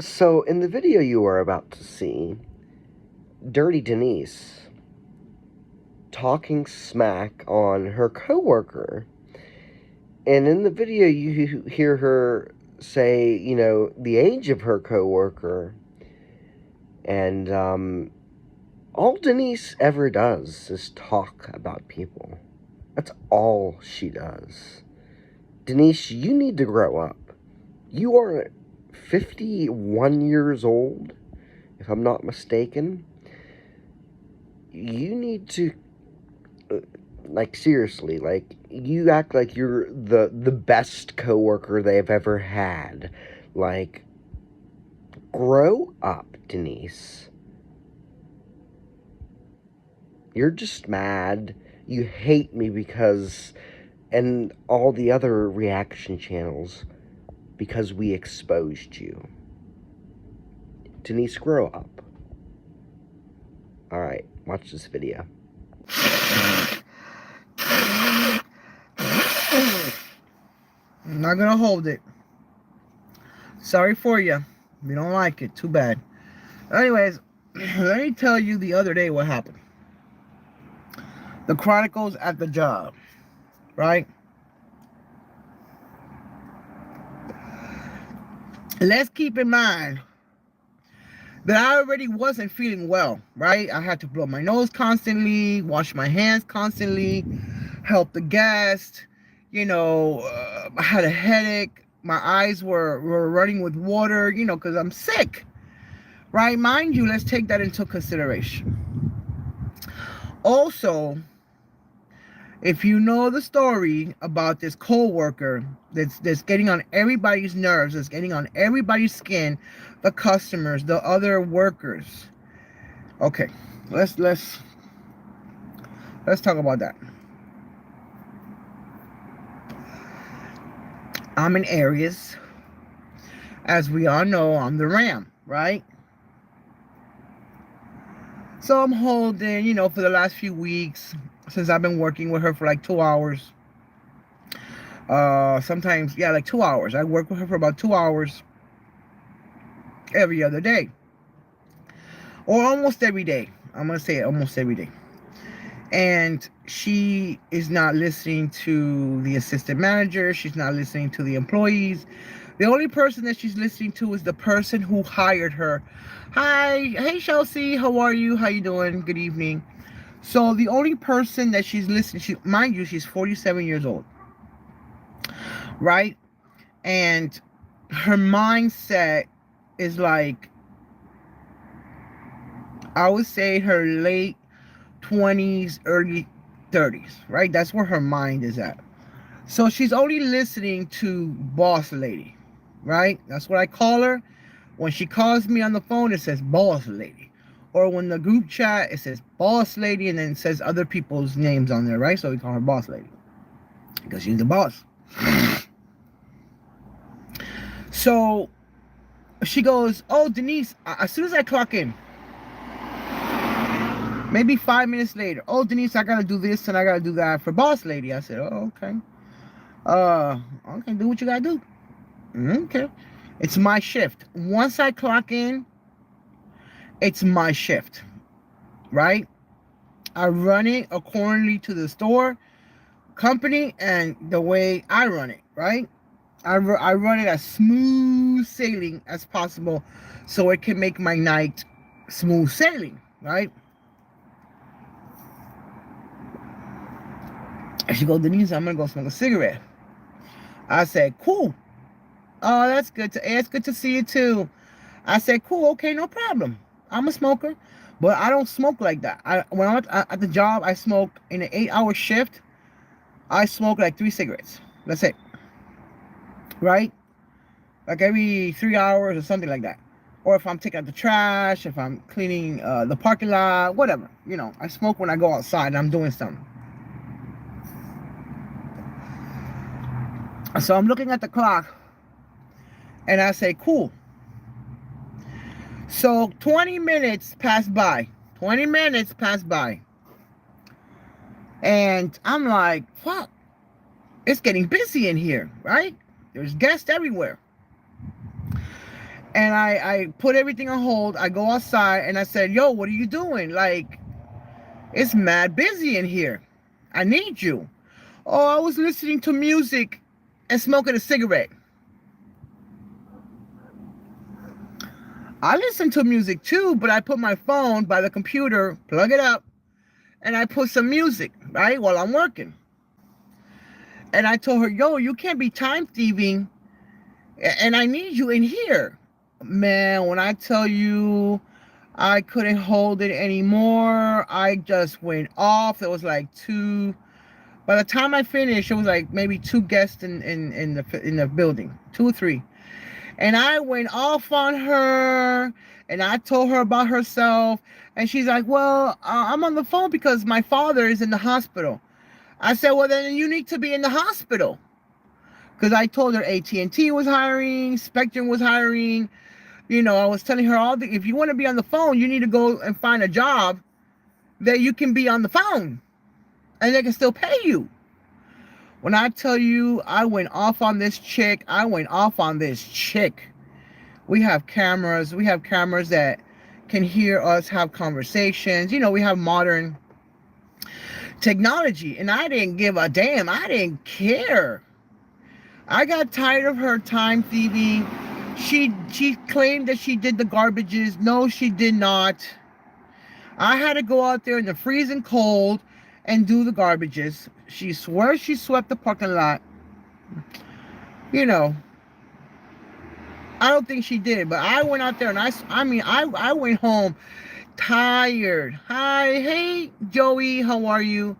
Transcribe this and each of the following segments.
So, in the video you are about to see, Dirty Denise talking smack on her coworker. And in the video, you hear her say, the age of her coworker. And all Denise ever does is talk about people. That's all she does. Denise, you need to grow up. You are 51 years old, if I'm not mistaken. You need to, seriously, you act like you're the best coworker they've ever had. Like, grow up, Denise. You're just mad. You hate me because, and all the other reaction channels, because we exposed you. Denise, grow up. Alright, watch this video. I'm not gonna hold it. Sorry for you. We don't like it. Too bad. Anyways, let me tell you the other day what happened. The Chronicles at the job, right? Let's keep in mind that I already wasn't feeling well, right? I had to blow my nose constantly, wash my hands constantly, help the guest. I had a headache. My eyes were running with water, because I'm sick, right? Mind you, let's take that into consideration. Also, if you know the story about this co-worker that's getting on everybody's nerves, that's getting on everybody's skin, the customers, the other workers. Okay, let's talk about that. I'm in Aries. As we all know, I'm the Ram, right? So I'm holding, for the last few weeks, since I've been working with her for like 2 hours. Sometimes, like 2 hours. I work with her for about 2 hours every other day. Or almost every day. I'm going to say almost every day. And she is not listening to the assistant manager. She's not listening to the employees. The only person that she's listening to is the person who hired her. Hi, hey Chelsea, how are you? How you doing? Good evening. So the only person that she's listening, mind you, she's 47 years old, right? And her mindset is like, I would say her late 20s, early 30s, right? That's where her mind is at. So she's only listening to boss lady, right? That's what I call her. When she calls me on the phone, it says boss lady. Or when the group chat, it says boss lady, and then it says other people's names on there, right? So we call her boss lady because she's the boss. So she goes, oh, Denise, as soon as I clock in, maybe 5 minutes later, oh, Denise, I gotta do this and I gotta do that for boss lady. I said, oh, okay. Okay, do what you gotta do. Okay. It's my shift. Once I clock in, it's my shift, right? I run it accordingly to the store, company, and the way I run it, right? I run it as smooth sailing as possible so it can make my night smooth sailing, right? And she goes, Denise, I'm gonna go smoke a cigarette. I said, cool. Oh, that's good. It's good to see you too. I said, cool, okay, no problem. I'm a smoker, but I don't smoke like that. When I'm at the job, I smoke in an 8-hour shift. I smoke like 3 cigarettes. That's it. Right? Like every 3 hours or something like that. Or if I'm taking out the trash, if I'm cleaning the parking lot, whatever. I smoke when I go outside and I'm doing something. So I'm looking at the clock and I say, cool. So 20 minutes passed by. 20 minutes passed by. And I'm like, fuck. It's getting busy in here, right? There's guests everywhere. And I put everything on hold. I go outside and I said, yo, what are you doing? Like, it's mad busy in here. I need you. Oh, I was listening to music and smoking a cigarette. I listen to music too, but I put my phone by the computer, plug it up, and I put some music, right, while I'm working. And I told her, yo, you can't be time thieving, and I need you in here. Man, when I tell you I couldn't hold it anymore, I just went off. There was like two. By the time I finished, it was like maybe two guests in the building, two or three. And I went off on her and I told her about herself. And she's like, well, I'm on the phone because my father is in the hospital. I said, well, then you need to be in the hospital. Because I told her AT&T was hiring, Spectrum was hiring. You know, I was telling her if you want to be on the phone, you need to go and find a job that you can be on the phone. And they can still pay you. When I tell you I went off on this chick, We have cameras. We have cameras that can hear us have conversations. You know, we have modern technology. And I didn't give a damn. I didn't care. I got tired of her time thieving. She claimed that she did the garbages. No, she did not. I had to go out there in the freezing cold and do the garbages. She swears she swept the parking lot. You know, I don't think she did, but I went out there and I went home tired. Hi, hey, Joey, how are you?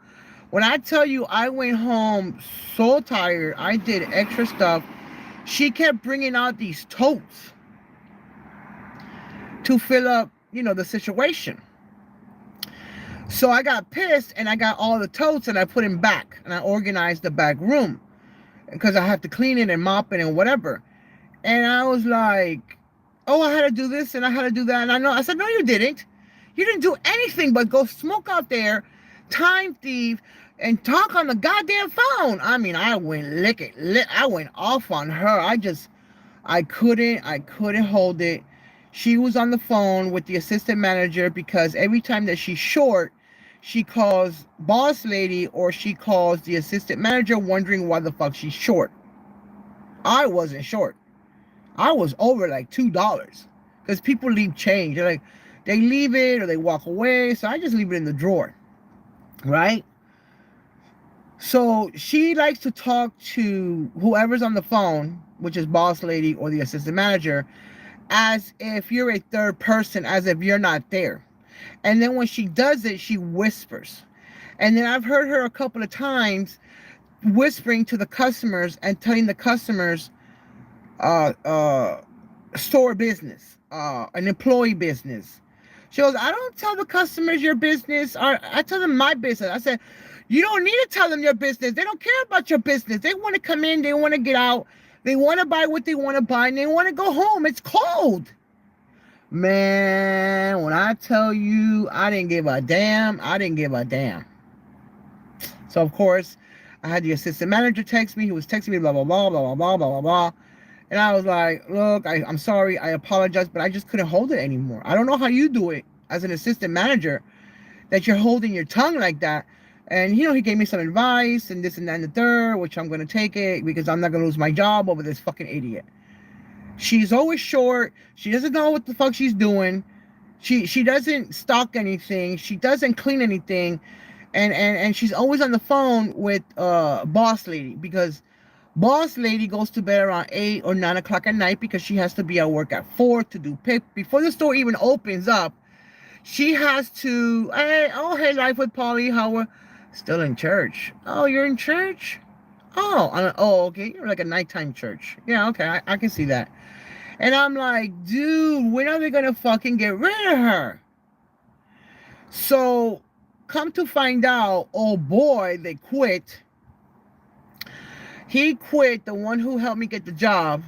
When I tell you I went home so tired, I did extra stuff. She kept bringing out these totes to fill up, you know, the situation. So I got pissed and I got all the totes and I put them back and I organized the back room because I have to clean it and mop it and whatever. And I was like, oh, I had to do this and I had to do that. And I said, no, you didn't. You didn't do anything but go smoke out there, time thief, and talk on the goddamn phone. I mean, I went I went off on her. I couldn't hold it. She was on the phone with the assistant manager because every time that she's short, she calls boss lady or she calls the assistant manager wondering why the fuck she's short. I wasn't short. I was over like $2 because people leave change. They're like, they leave it or they walk away. So I just leave it in the drawer, right? So she likes to talk to whoever's on the phone, which is boss lady or the assistant manager, as if you're a third person, as if you're not there. And then when she does it, she whispers. And then I've heard her a couple of times whispering to the customers and telling the customers store business, an employee business. She goes, I don't tell the customers your business. I tell them my business. I said, you don't need to tell them your business. They don't care about your business. They want to come in. They want to get out. They want to buy what they want to buy. And they want to go home. It's cold. Man, when I tell you I didn't give a damn, I didn't give a damn. So, of course, I had the assistant manager text me. He was texting me, blah, blah, blah, blah, blah, blah, blah, blah. And I was like, look, I'm sorry. I apologize, but I just couldn't hold it anymore. I don't know how you do it as an assistant manager, that you're holding your tongue like that. And, you know, he gave me some advice and this and that and the third, which I'm going to take it because I'm not going to lose my job over this fucking idiot. She's always short. She doesn't know what the fuck she's doing. She doesn't stock anything. She doesn't clean anything. And she's always on the phone with boss lady because boss lady goes to bed around 8 or 9 o'clock at night because she has to be at work at 4 to do pick. Before the store even opens up, she has to, hey, Life with Polly, how are still in church? Oh, you're in church? Oh, okay. You're like a nighttime church. Yeah, okay, I can see that. And I'm like, dude, when are they gonna fucking get rid of her? So, come to find out, oh boy, they quit. He quit, the one who helped me get the job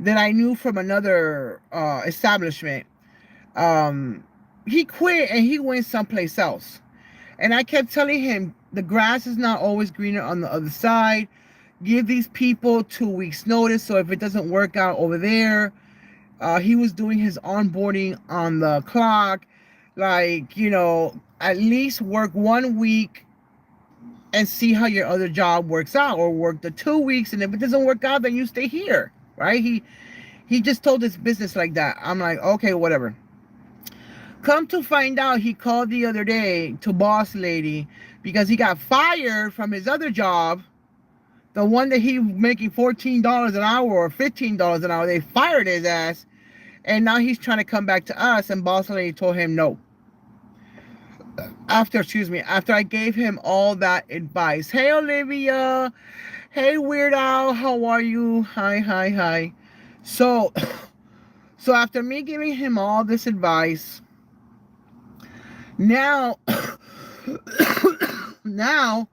that I knew from another establishment. He quit and he went someplace else. And I kept telling him, the grass is not always greener on the other side. Give these people 2 weeks notice. So if it doesn't work out over there, He was doing his onboarding on the clock. Like, you know, at least work 1 week and see how your other job works out, or work the 2 weeks, and if it doesn't work out, then you stay here, right? He just told his business like that. I'm like, okay, whatever. Come to find out, he called the other day to boss lady because he got fired from his other job, the one that he was making $14 an hour or $15 an hour. They fired his ass, and now he's trying to come back to us, and boss lady told him no. After I gave him all that advice. Hey, Olivia. Hey, Weird Al. How are you? Hi, hi, hi. So, so after me giving him all this advice, now, now